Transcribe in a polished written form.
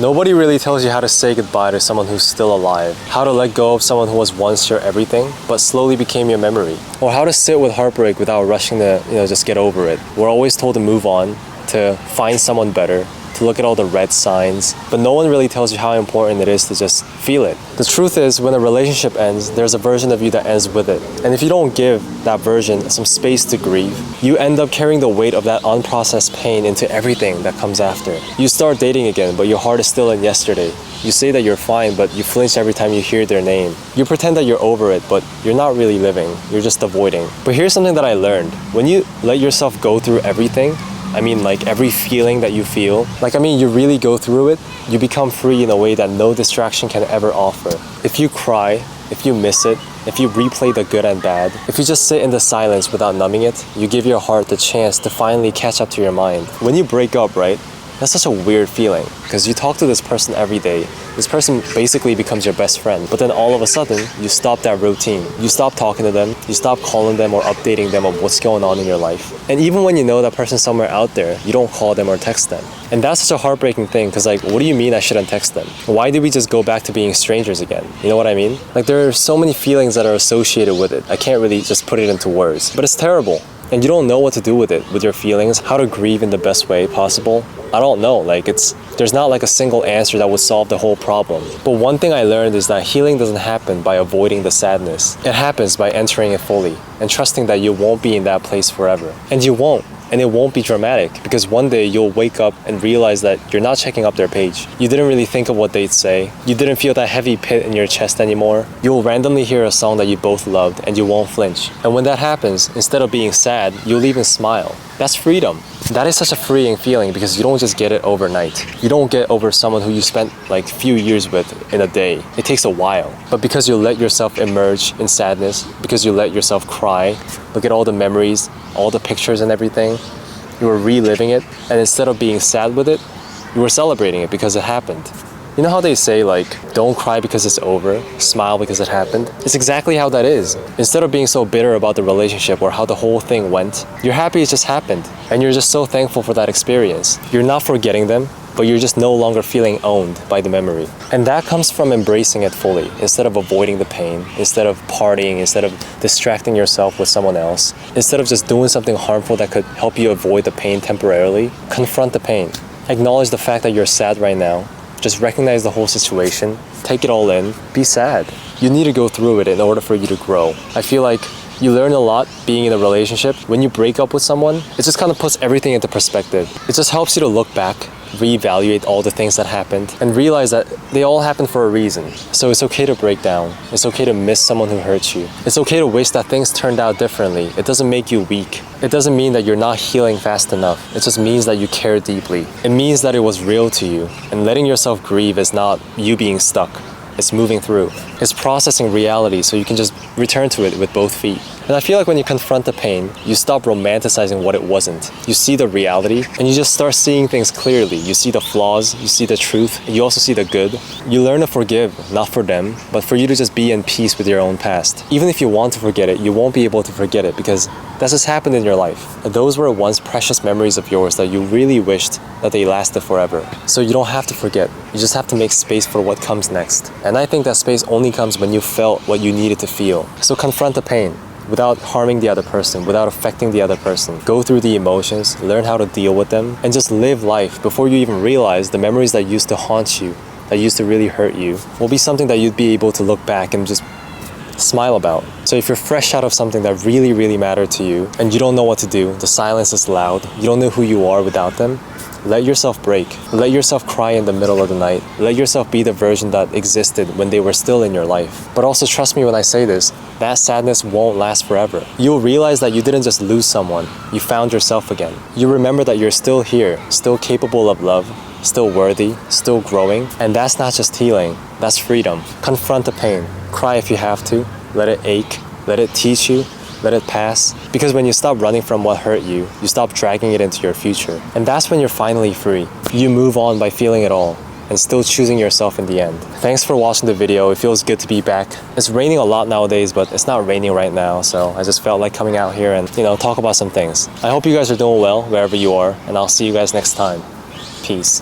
Nobody really tells you how to say goodbye to someone who's still alive, how to let go of someone who was once your everything, but slowly became your memory, or how to sit with heartbreak without rushing to, just get over it. We're always told to move on, to find someone better, to look at all the red signs, but no one really tells you how important it is to just feel it. The truth is, when a relationship ends, there's a version of you that ends with it. And if you don't give that version some space to grieve, you end up carrying the weight of that unprocessed pain into everything that comes after. You start dating again, but your heart is still in yesterday. You say that you're fine, but you flinch every time you hear their name. You pretend that you're over it, but you're not really living. You're just avoiding. But here's something that I learned. When you let yourself go through everything, like every feeling that you feel, you really go through it, you become free in a way that no distraction can ever offer. If you cry, if you miss it, if you replay the good and bad, if you just sit in the silence without numbing it, you give your heart the chance to finally catch up to your mind. When you break up, right? That's such a weird feeling, because you talk to this person every day. This person basically becomes your best friend, but then all of a sudden, you stop that routine. You stop talking to them, you stop calling them or updating them on what's going on in your life. And even when you know that person's somewhere out there, you don't call them or text them. And that's such a heartbreaking thing, because what do you mean I shouldn't text them? Why did we just go back to being strangers again? You know what I mean? There are so many feelings that are associated with it. I can't really just put it into words, but it's terrible. And you don't know what to do with it, with your feelings, how to grieve in the best way possible. I don't know, there's not a single answer that would solve the whole problem. But one thing I learned is that healing doesn't happen by avoiding the sadness. It happens by entering it fully and trusting that you won't be in that place forever. And you won't. And it won't be dramatic, because one day you'll wake up and realize that you're not checking up their page. You didn't really think of what they'd say. You didn't feel that heavy pit in your chest anymore. You'll randomly hear a song that you both loved and you won't flinch. And when that happens, instead of being sad, you'll even smile. That's freedom. That is such a freeing feeling, because you don't just get it overnight. You don't get over someone who you spent few years with in a day. It takes a while. But because you let yourself emerge in sadness, because you let yourself cry, look at all the memories, all the pictures and everything, you were reliving it, and instead of being sad with it, you were celebrating it because it happened. You know how they say, don't cry because it's over, smile because it happened? It's exactly how that is. Instead of being so bitter about the relationship or how the whole thing went, you're happy it just happened, and you're just so thankful for that experience. You're not forgetting them, but you're just no longer feeling owned by the memory. And that comes from embracing it fully, instead of avoiding the pain, instead of partying, instead of distracting yourself with someone else, instead of just doing something harmful that could help you avoid the pain temporarily. Confront the pain. Acknowledge the fact that you're sad right now. Just recognize the whole situation, take it all in, be sad. You need to go through it in order for you to grow. I feel like you learn a lot being in a relationship. When you break up with someone, it just kind of puts everything into perspective. It just helps you to look back, reevaluate all the things that happened, and realize that they all happened for a reason. So it's okay to break down. It's okay to miss someone who hurt you. It's okay to wish that things turned out differently. It doesn't make you weak. It doesn't mean that you're not healing fast enough. It just means that you care deeply. It means that it was real to you. And letting yourself grieve is not you being stuck. It's moving through. It's processing reality so you can just return to it with both feet. And I feel like when you confront the pain, you stop romanticizing what it wasn't. You see the reality, and you just start seeing things clearly. You see the flaws, you see the truth, and you also see the good. You learn to forgive, not for them, but for you to just be in peace with your own past. Even if you want to forget it, you won't be able to forget it, because that's just happened in your life. And those were once precious memories of yours that you really wished that they lasted forever. So you don't have to forget. You just have to make space for what comes next. And I think that space only comes when you felt what you needed to feel. So confront the pain without harming the other person, without affecting the other person. Go through the emotions, learn how to deal with them, and just live life before you even realize the memories that used to haunt you, that used to really hurt you, will be something that you'd be able to look back and just smile about. So if you're fresh out of something that really, really mattered to you, and you don't know what to do, the silence is loud, you don't know who you are without them, let yourself break. Let yourself cry in the middle of the night. Let yourself be the version that existed when they were still in your life. But also trust me when I say this, that sadness won't last forever. You'll realize that you didn't just lose someone, you found yourself again. You remember that you're still here, still capable of love, still worthy, still growing. And that's not just healing, that's freedom. Confront the pain. Cry if you have to. Let it ache. Let it teach you. Let it pass. Because when you stop running from what hurt you, you stop dragging it into your future. And that's when you're finally free. You move on by feeling it all and still choosing yourself in the end. Thanks for watching the video. It feels good to be back. It's raining a lot nowadays, but it's not raining right now. So I just felt like coming out here and, talk about some things. I hope you guys are doing well wherever you are, and I'll see you guys next time. Peace.